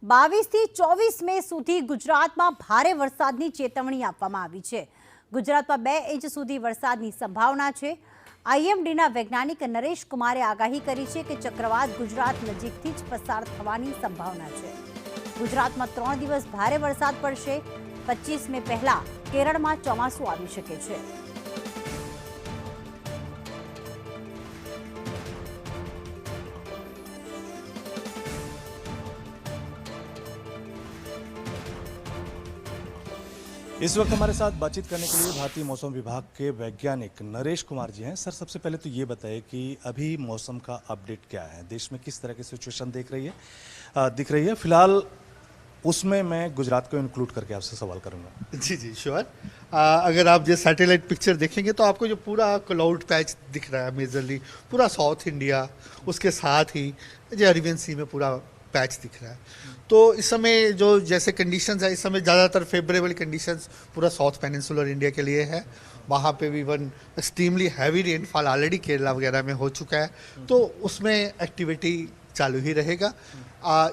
22 થી 24 મે સુધી ગુજરાતમાં ભારે વરસાદની ચેતવણી આપવામાં આવી છે। ગુજરાતમાં 2 ઇંચ સુધી વરસાદની સંભાવના છે। આઈએમડીના વૈજ્ઞાનિક નરેશ કુમારે આગાહી કરી છે કે ચક્રવાત ગુજરાત નજીકથી જ પસાર થવાની સંભાવના છે। ગુજરાતમાં 3 દિવસ ભારે વરસાદ પડશે। 25 મે પહેલા કેરળમાં ચોમાસું આવી શકે છે। इस वक्त हमारे साथ बातचीत करने के लिए भारतीय मौसम विभाग के वैज्ञानिक नरेश कुमार जी हैं। सर, सबसे पहले तो ये बताइए कि अभी मौसम का अपडेट क्या है, देश में किस तरह की सिचुएशन दिख रही है फिलहाल, उसमें मैं गुजरात को इंक्लूड करके आपसे सवाल करूंगा। जी श्योर। अगर आप जो सैटेलाइट पिक्चर देखेंगे तो आपको जो पूरा क्लाउड पैच दिख रहा है, मेजरली पूरा साउथ इंडिया, उसके साथ ही जो अरेबियन सी में पूरा पैच दिख रहा है। तो इस समय जो जैसे कंडीशंस है, इस समय ज़्यादातर फेवरेबल कंडीशंस पूरा साउथ पेनिनसुलर इंडिया के लिए है। वहाँ पे भी one extremely heavy rainfall already Kerala वगैरह में हो चुका है, तो उसमें एक्टिविटी चालू ही रहेगा।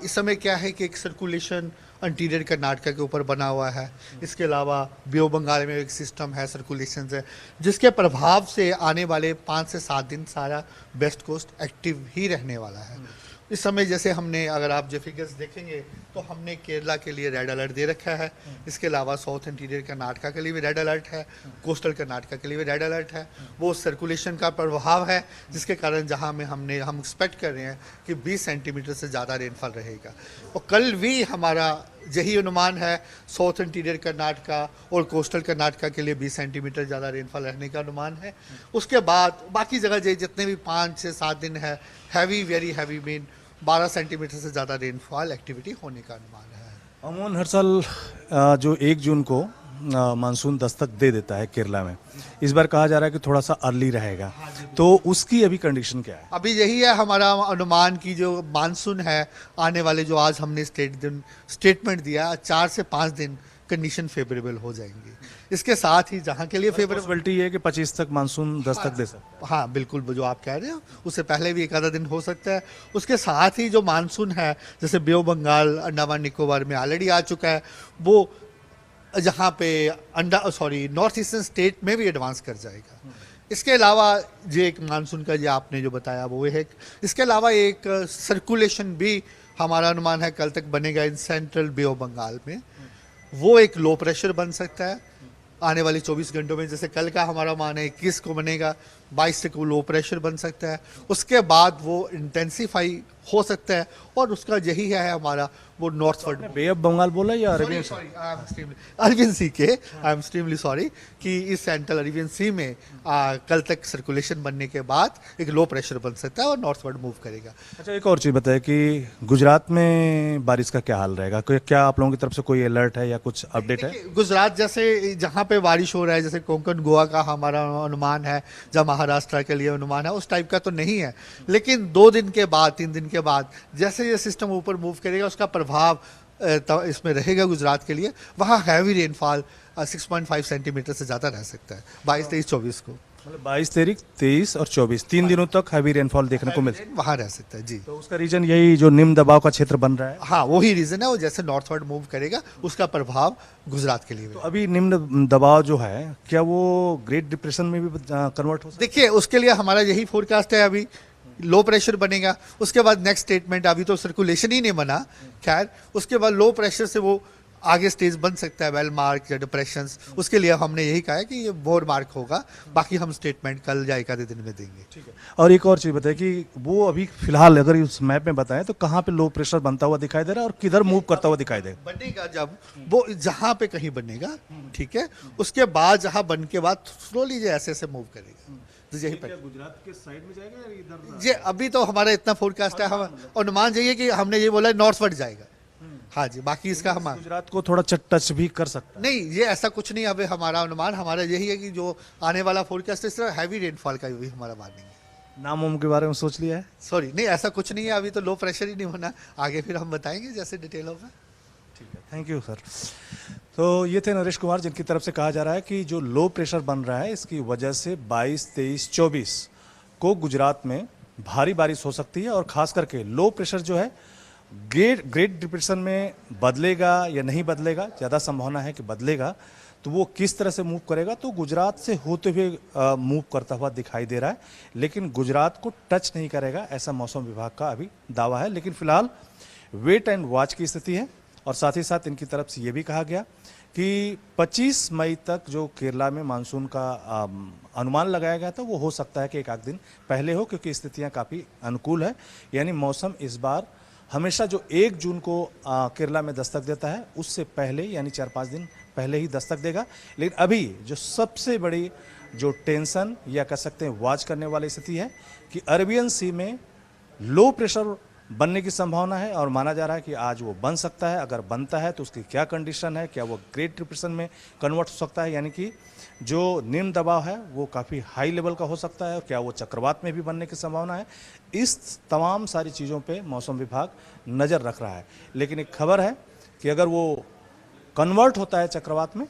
इस समय क्या है कि एक सर्कुलेशन इंटीरियर कर्नाटका के ऊपर बना हुआ है। इसके अलावा बे ऑफ बंगाल में एक सिस्टम है, सर्कुलेशन है, जिसके प्रभाव से आने वाले 5 से 7 दिन सारा वेस्ट कोस्ट एक्टिव ही रहने वाला है। इस समय जैसे हमने, अगर आप जो फिगर्स देखेंगे तो हमने केरला के लिए रेड अलर्ट दे रखा है। इसके अलावा साउथ इंटीरियर कर्नाटका के लिए भी रेड अलर्ट है, कोस्टल कर्नाटका के लिए भी रेड अलर्ट है। वो सर्कुलेशन का प्रभाव है, जिसके कारण जहां में हम एक्सपेक्ट कर रहे हैं कि 20 सेंटीमीटर से ज़्यादा रेनफॉल रहेगा। और कल भी हमारा यही अनुमान है, साउथ इंटीरियर कर्नाटका और कोस्टल कर्नाटका के लिए 20 सेंटीमीटर ज़्यादा रेनफॉल रहने का अनुमान है। उसके बाद बाकी जगह जितने भी 5 से 7 दिन है, heavy very heavy mean 12 centimetre से ज़्यादा रेनफॉल एक्टिविटी होने का अनुमान है। अमूमन हर साल जो 1 जून को मानसून दस्तक दे देता है केरला में, इस बार कहा जा रहा है कि थोड़ा सा अर्ली रहेगा, तो उसकी अभी कंडीशन क्या है? अभी यही है हमारा अनुमान की जो मानसून है आने वाले, जो आज हमने स्टेटमेंट दिया, 4 से 5 दिन कंडीशन फेवरेबल हो जाएंगी। इसके साथ ही जहाँ के लिए फेवरेबिलिटी है कि 25 तक मानसून दस्तक दे सकता है। हाँ बिल्कुल, जो आप कह रहे हो उससे पहले भी एक आधा दिन हो सकता है। उसके साथ ही जो मानसून है, जैसे बे ऑफ बंगाल, अंडमान निकोबार में ऑलरेडी आ चुका है, वो जहाँ पे नॉर्थ ईस्टर्न स्टेट में भी एडवांस कर जाएगा। इसके अलावा जो एक मानसून का जो आपने जो बताया वो है, इसके अलावा एक सर्कुलेशन भी हमारा अनुमान है कल तक बनेगा in central bay of Bengal में। वो एक लो प्रेशर बन सकता है आने वाले 24 घंटों में। जैसे कल का हमारा मान है 21 को बनेगा, 22 तक वो लो प्रेशर बन सकता है। उसके बाद वो इंटेंसिफाई हो सकता है, और उसका यही है हमारा वो नॉर्थवर्ड। बे ऑफ बंगाल बोला या अरेबियन सी? अरेबियन सी के, आई एम एक्सट्रीमली सॉरी कि इस सेंट्रल अरेबियन सी में कल तक सर्कुलेशन बनने के बाद एक लो प्रेशर बन सकता है और नॉर्थवर्ड मूव करेगा। अच्छा, एक और चीज़ बताए कि गुजरात में बारिश का क्या हाल रहेगा? क्या आप लोगों की तरफ से कोई अलर्ट है या कुछ अपडेट है? गुजरात जैसे जहाँ पे बारिश हो रहा है, जैसे कोंकण गोवा का हमारा अनुमान है, जब महाराष्ट्र के लिए अनुमान है, उस टाइप का तो नहीं है। लेकिन 2 दिन के बाद, 3 दिन के बाद जैसे ये सिस्टम ऊपर मूव करेगा, उसका प्रभाव इसमें रहेगा गुजरात के लिए। वहाँ हैवी रेनफॉल 6.5 सेंटीमीटर से ज़्यादा रह सकता है 22, 23, 24 को। मतलब 22, 23 और 24 3 दिनों तक हैवी रेनफॉल देखने को मिलता है, वहाँ रह सकता है जी। तो उसका रीजन यही जो निम्न दबाव का क्षेत्र बन रहा है? हाँ, वही रीजन है। वो जैसे नॉर्थवर्ड मूव करेगा, उसका प्रभाव गुजरात के लिए। तो अभी निम्न दबाव जो है, क्या वो ग्रेट डिप्रेशन में भी कन्वर्ट हो सकता है? देखिए, उसके लिए हमारा यही फोरकास्ट है। अभी लो प्रेशर बनेगा, उसके बाद नेक्स्ट स्टेटमेंट, अभी तो सर्कुलेशन ही नहीं बना, खैर उसके बाद लो प्रेशर से वो आगे स्टेज बन सकता है, वेल मार्क या डिप्रेशंस। उसके लिए हमने यही कहा है कि ये बोर मार्क होगा। बाकी हम स्टेटमेंट कल या एक आधे दिन में देंगे। ठीक है। और एक और चीज़ बताए कि वो अभी फिलहाल अगर उस मैप में बताएं तो कहाँ पे लो प्रेशर बनता हुआ दिखाई दे रहा है और किधर मूव करता हुआ दिखाई देगा? बनेगा जब वो जहाँ पे कहीं बनेगा, ठीक है, उसके बाद जहाँ बन के बाद स्लोली जो ऐसे मूव करेगा, तो यही पर गुजरात के साइड में जाएगा या इधर? ये अभी तो हमारा इतना फोरकास्ट है, हम अनुमान चाहिए कि हमने ये बोला नॉर्थवर्ड जाएगा। हाँ जी, बाकी इसका हम गुजरात को थोड़ा टच भी कर सकता है? नहीं, ये ऐसा कुछ नहीं। अभी हमारा अनुमान, हमारा यही है कि जो आने वाला फोरकास्ट है, इस तरह हैवी रेनफॉल का भी हमारा वार्निंग है। नाम उम के बारे में सोच लिया है? सॉरी, नहीं ऐसा कुछ नहीं है। अभी तो लो प्रेशर ही नहीं होना, आगे फिर हम बताएंगे जैसे डिटेल होगा। ठीक है, थैंक यू सर। तो ये थे नरेश कुमार, जिनकी तरफ से कहा जा रहा है कि जो लो प्रेशर बन रहा है, इसकी वजह से 22, 23, 24 को गुजरात में भारी बारिश हो सकती है, और खास करके लो प्रेशर जो है ग्रेट डिप्रेशन में बदलेगा या नहीं बदलेगा, ज़्यादा संभावना है कि बदलेगा। तो वो किस तरह से मूव करेगा, तो गुजरात से होते हुए मूव करता हुआ दिखाई दे रहा है, लेकिन गुजरात को टच नहीं करेगा, ऐसा मौसम विभाग का अभी दावा है। लेकिन फिलहाल वेट एंड वॉच की स्थिति है। और साथ ही साथ इनकी तरफ से ये भी कहा गया कि 25 मई तक जो केरला में मानसून का अनुमान लगाया गया था, वो हो सकता है कि एक आध दिन पहले हो, क्योंकि स्थितियां काफ़ी अनुकूल है। यानी मौसम इस बार हमेशा जो 1 जून को केरला में दस्तक देता है, उससे पहले यानी 4-5 दिन पहले ही दस्तक देगा। लेकिन अभी जो सबसे बड़ी जो टेंशन या कह सकते हैं वॉच करने वाली स्थिति है कि अरेबियन सी में लो प्रेशर बनने की संभावना है, और माना जा रहा है कि आज वो बन सकता है। अगर बनता है तो उसकी क्या कंडीशन है, क्या वो ग्रेट डिप्रेशन में कन्वर्ट हो सकता है, यानी कि जो निम्न दबाव है वो काफ़ी हाई लेवल का हो सकता है, और क्या वो चक्रवात में भी बनने की संभावना है। इस तमाम सारी चीज़ों पे मौसम विभाग नज़र रख रहा है। लेकिन एक खबर है कि अगर वो कन्वर्ट होता है चक्रवात में,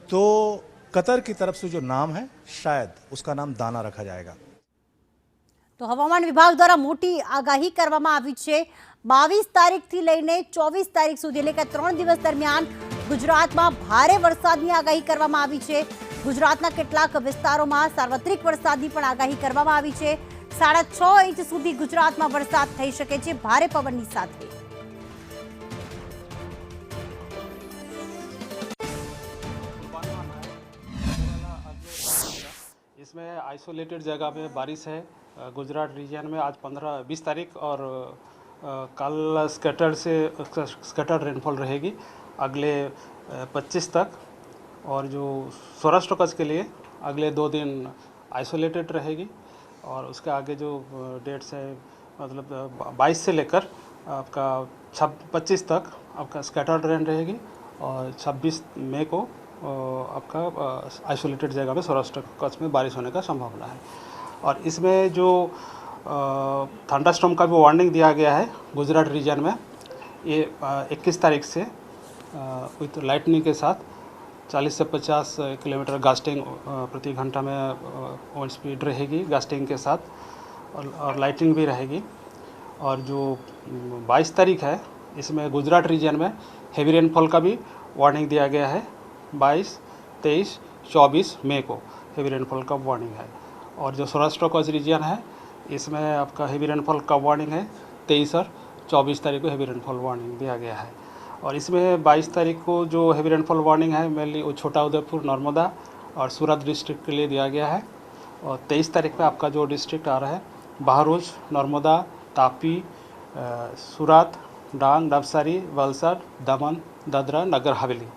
तो कतर की तरफ से जो नाम है, शायद उसका नाम दाना रखा जाएगा। તો હવામાન વિભાગ દ્વારા મોટી આગાહી કરવામાં આવી છે। 22 તારીખથી લઈને 24 તારીખ સુધી એટલે કે 3 દિવસ દરમિયાન ગુજરાતમાં ભારે વરસાદની આગાહી કરવામાં આવી છે। ગુજરાતના કેટલાક વિસ્તારોમાં સાર્વત્રિક વરસાદની પણ આગાહી કરવામાં આવી છે। 6.5 ઇંચ સુધી ગુજરાતમાં વરસાદ થઈ શકે છે ભારે પવનની સાથે। इसमें आइसोलेटेड जगह पे बारिश है। गुजरात रीजन में आज 15-20 तारीख और कल स्कैटर्ड रेनफॉल रहेगी अगले 25 तक। और जो सौराष्ट्र कच्छ के लिए अगले 2 दिन आइसोलेटेड रहेगी। और उसके आगे जो डेट्स है, मतलब 22 से लेकर आपका 25 तक आपका स्कैटर्ड रेन रहेगी। और 26 मई को आपका आइसोलेटेड जगह में सौराष्ट्र कच्छ में बारिश होने का संभावना है। और इसमें जो थंडरस्टॉर्म का भी वार्निंग दिया गया है गुजरात रीजन में, ये 21 तारीख से विथ लाइटनिंग के साथ 40 से 50 किलोमीटर गास्टिंग प्रति घंटा में विंड स्पीड रहेगी गास्टिंग के साथ, और लाइटनिंग भी रहेगी। और जो 22 तारीख है, इसमें गुजरात रीजन में हेवी रेनफॉल का भी वार्निंग दिया गया है। 22, 23, 24 मई को हेवी रेनफॉल का वार्निंग है। और जो सौराष्ट्र कच्छ रीजन है, इसमें आपका हेवी रेनफॉल का वार्निंग है। 23 और 24 तारीख को हेवी रेनफॉल वार्निंग दिया गया है। और इसमें 22 तारीख को जो हेवी रेनफॉल वार्निंग है, मेनली वो छोटा उदयपुर, नर्मदा और सूरत डिस्ट्रिक्ट के लिए दिया गया है। और 23 तारीख में आपका जो डिस्ट्रिक्ट आ रहा है, बहरोज, नर्मदा, तापी, सूरत, डांग, नवसारी, वलसाड, दमन, दादरा, नगर हवेली,